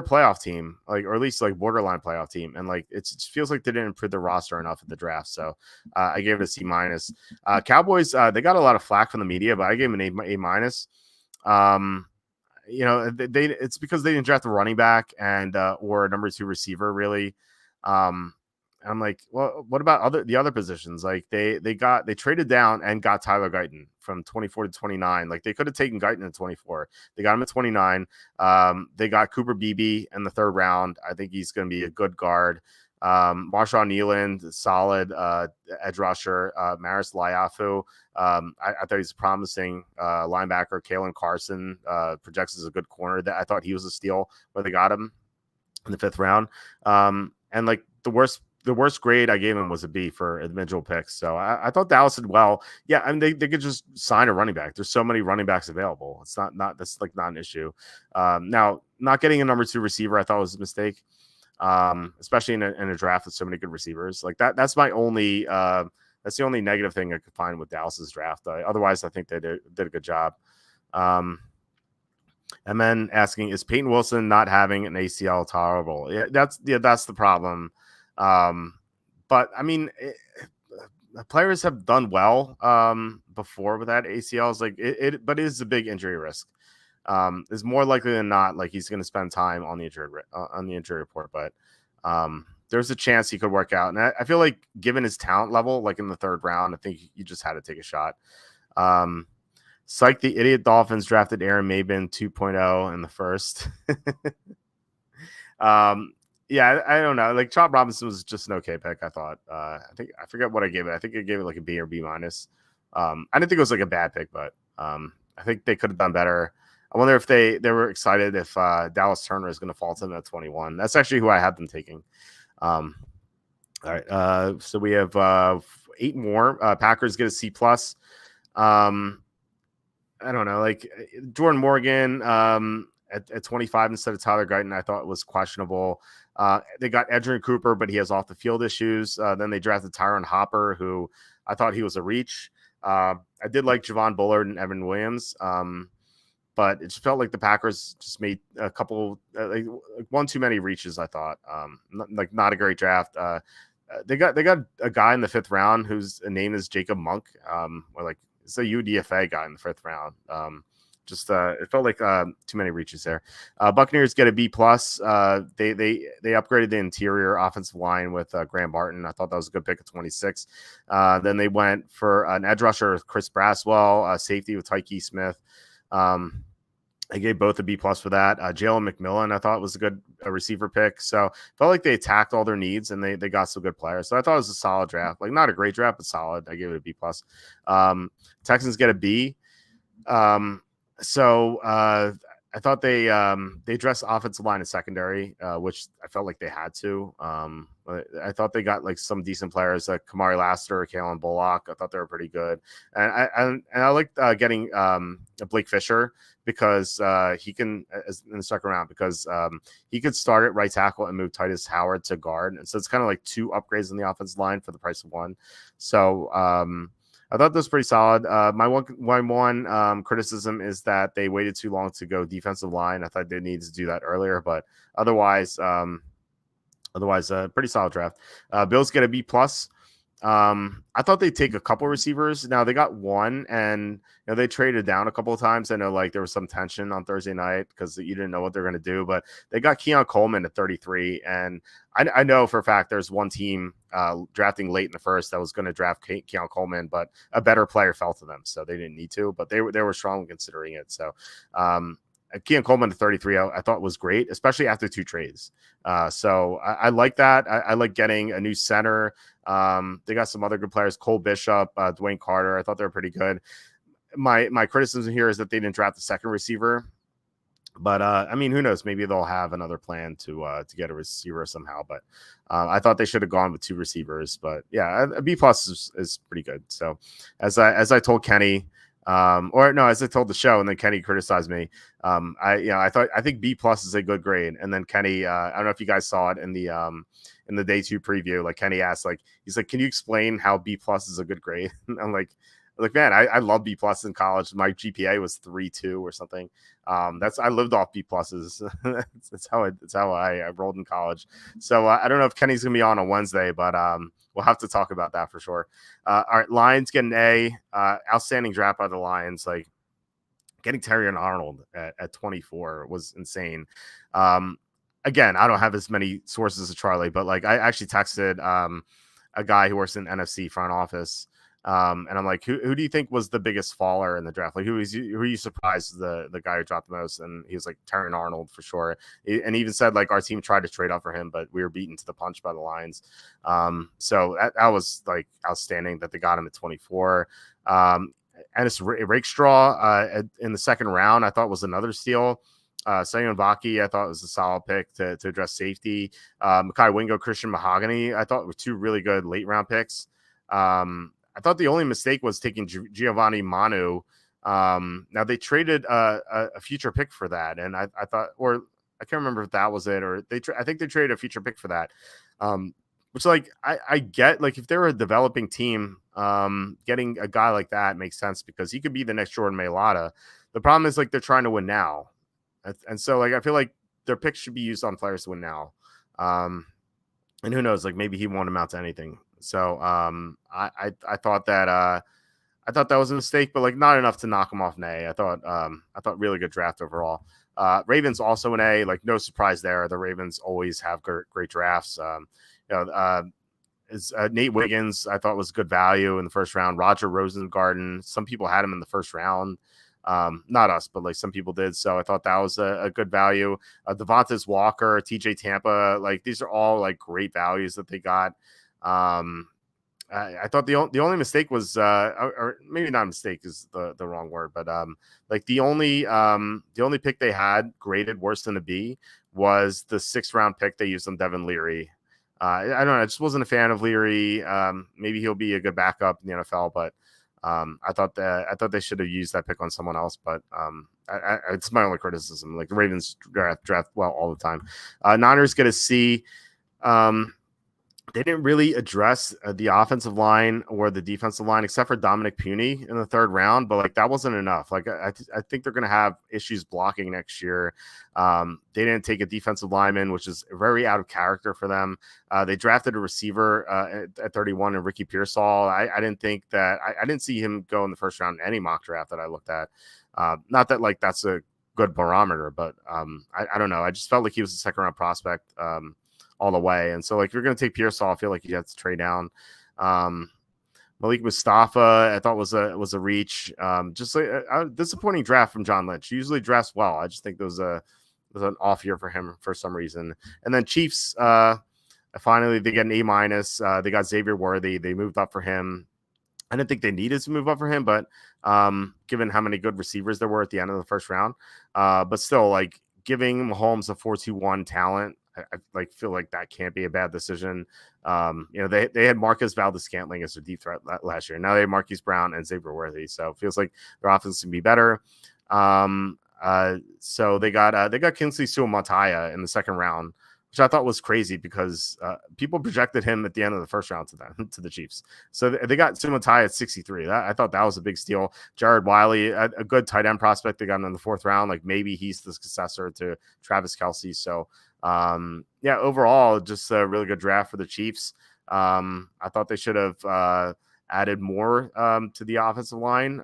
playoff team, like, or at least like borderline playoff team. And like, it feels like they didn't improve the roster enough at the draft. So I gave it a C minus. Cowboys, they got a lot of flack from the media, but I gave them an A minus. It's because they didn't draft a running back and, or a number 2 receiver really. I'm like, well, what about the other positions? Like they traded down and got Tyler Guyton from 24 to 29. Like they could have taken Guyton at 24. They got him at 29. They got Cooper Beebe in the 3rd round. I think he's going to be a good guard. Marshawn Nealand, solid edge rusher. Maris Liafu, I thought he's a promising linebacker. Kalen Carson projects as a good corner. That I thought he was a steal where they got him in the 5th round. And like the worst grade I gave him was a B for individual picks. So I thought Dallas did well. Yeah, I mean they could just sign a running back. There's so many running backs available. It's not that's like not an issue. Now not getting a number 2 receiver I thought was a mistake. Especially in a draft with so many good receivers. Like that's my only that's the only negative thing I could find with Dallas's draft. Otherwise I think they did a good job. And then asking, is Peyton Wilson not having an ACL tolerable? Yeah, that's the problem. But I mean, players have done well before with that ACLs. Like but it is a big injury risk. Is more likely than not like he's going to spend time on the injury report. But there's a chance he could work out, and I feel like given his talent level, like in the 3rd round, I think you just had to take a shot. Psych, the idiot Dolphins drafted Aaron Mabin 2.0 in the 1st. Yeah, I don't know. Like Chop Robinson was just an okay pick, I thought. I forget what I gave it. I think I gave it like a B or B minus. I didn't think it was like a bad pick, but I think they could have done better. I wonder if they were excited if Dallas Turner is going to fall to them at 21. That's actually who I had them taking. All right. So we have 8 more. Packers get a C+. I don't know, like Jordan Morgan at 25 instead of Tyler Guyton, I thought was questionable. They got Edgerrin Cooper, but he has off the field issues. Then they drafted Tyron Hopper, who I thought he was a reach. I did like Javon Bullard and Evan Williams, but it just felt like the Packers just made a couple, like one too many reaches. I thought, not a great draft. They got a guy in the 5th round whose name is Jacob Monk, or like. It's a UDFA guy in the 5th round. It felt like too many reaches there. Buccaneers get a B+. They upgraded the interior offensive line with Graham Barton. I thought that was a good pick at 26. Then they went for an edge rusher with Chris Braswell, safety with Tyke Smith. I gave both a B+ for that. Jalen McMillan, I thought was a good receiver pick. So felt like they attacked all their needs and they got some good players. So I thought it was a solid draft. Like not a great draft, but solid. I gave it a B+. Texans get a B. I thought they addressed offensive line and secondary, which I felt like they had to. I thought they got like some decent players like Kamari Lassiter, Kalen Bullock. I thought they were pretty good, and I liked getting Blake Fisher because he can in the 2nd round because he could start at right tackle and move Titus Howard to guard, and so it's kind of like 2 upgrades in the offensive line for the price of 1. So I thought that was pretty solid. My one criticism is that they waited too long to go defensive line. I thought they needed to do that earlier, but otherwise, pretty solid draft. Bills get a B+. I thought they'd take a couple receivers. Now they got one, and they traded down a couple of times. I know like there was some tension on Thursday night because you didn't know what they're going to do, but they got Keon Coleman at 33. And I know for a fact there's one team drafting late in the 1st that was going to draft Keon Coleman, but a better player fell to them, so they didn't need to. But they were strongly considering it. So Keon Coleman at 33, I thought was great, especially after 2 trades. So I like that. I like getting a new center. They got some other good players, Cole Bishop, Dwayne Carter. I thought they were pretty good. My criticism here is that they didn't draft the 2nd receiver. But I mean, who knows? Maybe they'll have another plan to get a receiver somehow. But I thought they should have gone with 2 receivers. But yeah, a B+ is pretty good. So as I told Kenny, as I told the show, and then Kenny criticized me. I think B+ is a good grade. And then Kenny, I don't know if you guys saw it in the day 2 preview. Like Kenny asked, he's like, can you explain how B+ is a good grade? I'm like, man, I love B+ in college. My GPA was 3.2 or something. I lived off B+. That's how I rolled in college. So I don't know if Kenny's gonna be on Wednesday, but we'll have to talk about that for sure. All right, Lions get an A. Outstanding draft by the Lions. Like getting Terry and Arnold at 24 was insane. Again, I don't have as many sources as Charlie, but like I actually texted a guy who works in NFC front office. And I'm like, who do you think was the biggest faller in the draft? Like, who are you surprised the guy who dropped the most? And he was like Terran Arnold for sure. And he even said like our team tried to trade up for him, but we were beaten to the punch by the Lions. So that was like outstanding that they got him at 24. And it's Rakestraw in the second round, I thought was another steal. Sayon Vaki, I thought was a solid pick to address safety. Makai Wingo, Christian Mahogany, I thought were two really good late round picks. I thought the only mistake was taking Giovanni Manu. Now they traded a future pick for that, and I thought, or I can't remember if that was it, or I think they traded a future pick for that. Which like I get, like if they're a developing team, getting a guy like that makes sense because he could be the next Jordan Mailata. The problem is like they're trying to win now. And so, like, I feel like their picks should be used on players to win now. And who knows, like maybe he won't amount to anything. So I thought that was a mistake, but like not enough to knock him off an A. I thought really good draft overall. Ravens also an A, like no surprise there. The Ravens always have great drafts. Nate Wiggins, I thought was good value in the first round. Roger Rosengarten, some people had him in the first round. Not us, but like some people did. So I thought that was a good value. Devontae Walker, TJ Tampa, like these are all like great values that they got. I thought the only mistake was, or maybe not mistake is the wrong word, but like the only pick they had graded worse than a B was the 6th round pick they used on Devin Leary. I don't know. I just wasn't a fan of Leary. Maybe he'll be a good backup in the NFL, but I thought they should have used that pick on someone else, but it's my only criticism. Like the Ravens draft well all the time. Niners get a C. They didn't really address the offensive line or the defensive line except for Dominic Puny in the 3rd round, but like that wasn't enough. Like I think they're going to have issues blocking next year. They didn't take a defensive lineman, which is very out of character for them. They drafted a receiver at 31 and Ricky Pearsall. I didn't think that I didn't see him go in the 1st round in any mock draft that I looked at. Not that like that's a good barometer, but I don't know. I just felt like he was a 2nd round prospect. All the way. And so like, if you're going to take Pearsall, I feel like you have to trade down. Malik Mustafa, I thought was a reach. Just like a disappointing draft from John Lynch. He usually drafts well. I just think there was an off year for him for some reason. And then Chiefs, finally they get an A-. They got Xavier Worthy. They moved up for him. I didn't think they needed to move up for him, but given how many good receivers there were at the end of the 1st round, but still like giving Mahomes a 4-2-1 talent, I like feel like that can't be a bad decision. They had Marcus Valdes-Scantling as their deep threat last year. Now they have Marquise Brown and Xavier Worthy, so it feels like their offense can be better. So they got Kingsley Suamataia in the 2nd round, which I thought was crazy because people projected him at the end of the 1st round to the Chiefs. So they got Suamataia at 63. I thought that was a big steal. Jared Wiley, a good tight end prospect, they got him in the 4th round. Like maybe he's the successor to Travis Kelce. So overall, just a really good draft for the Chiefs. I thought they should have added more to the offensive line.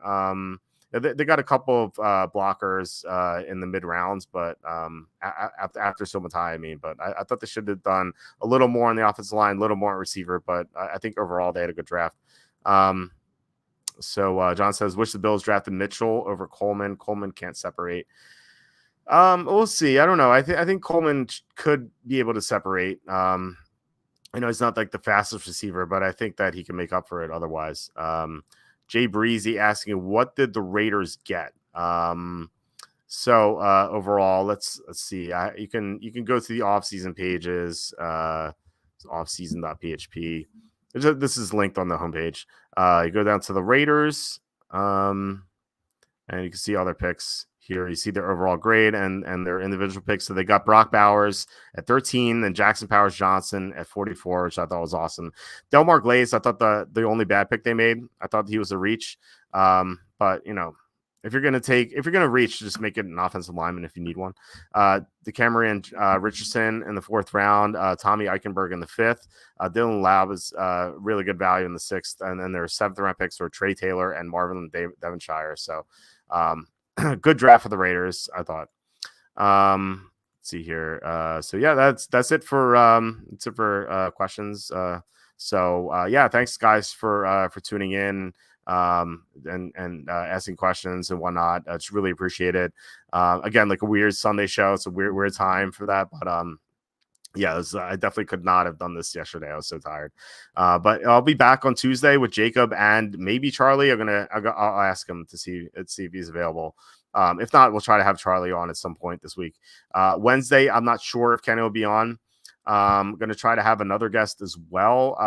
They got a couple of blockers in the mid rounds, but after Suamataia, but I thought they should have done a little more on the offensive line, a little more on receiver, but I think overall they had a good draft. So John says, wish the Bills drafted Mitchell over Coleman. Coleman can't separate. We'll see. I don't know. I think Coleman could be able to separate. I know he's not like the fastest receiver, but I think that he can make up for it otherwise. Jay Breezy asking, what did the Raiders get? So overall, let's see. You can go to the offseason pages, offseason.php. This is linked on the homepage. You go down to the Raiders, and you can see all their picks. Here you see their overall grade and their individual picks. So they got Brock Bowers at 13, then Jackson Powers Johnson at 44, which I thought was awesome. Delmar Glaze, I thought the only bad pick they made. I thought he was a reach. But if you're gonna reach, just make it an offensive lineman if you need one. DeCamerion Richardson in the 4th round, Tommy Eichenberg in the 5th. Dylan Laub is really good value in the 6th, and then their 7th round picks were Trey Taylor and Marvin Devonshire. So good draft for the Raiders, I thought. Let's see here. So yeah, that's it for questions. So yeah, thanks guys for tuning in and asking questions and whatnot. I just really appreciate it. Again, like a weird Sunday show. It's a weird time for that, but yeah, I definitely could not have done this yesterday. I was so tired. But I'll be back on Tuesday with Jacob and maybe Charlie. I'll ask him to see if he's available. If not, we'll try to have Charlie on at some point this week. Wednesday, I'm not sure if Kenny will be on. I'm going to try to have another guest as well.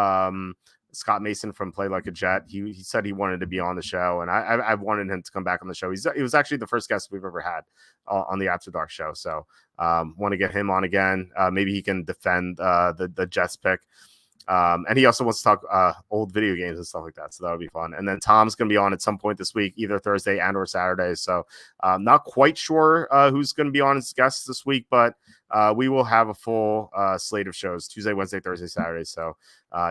Scott Mason from Play Like a Jet. He said he wanted to be on the show, and I wanted him to come back on the show. He was actually the first guest we've ever had on the After Dark show. So want to get him on again. Maybe he can defend the Jets pick. And he also wants to talk old video games and stuff like that. So that'll be fun. And then Tom's going to be on at some point this week, either Thursday and or Saturday. So not quite sure who's going to be on as guests this week, but we will have a full slate of shows Tuesday, Wednesday, Thursday, Saturday. So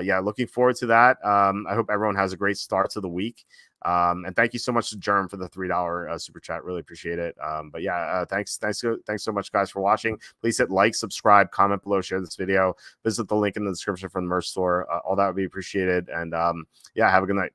yeah, looking forward to that. I hope everyone has a great start to the week. And thank you so much to Germ for the $3 super chat. Really appreciate it. But yeah, thanks so much, guys, for watching. Please hit like, subscribe, comment below, share this video. Visit the link in the description from the merch store. All that would be appreciated. And yeah, have a good night.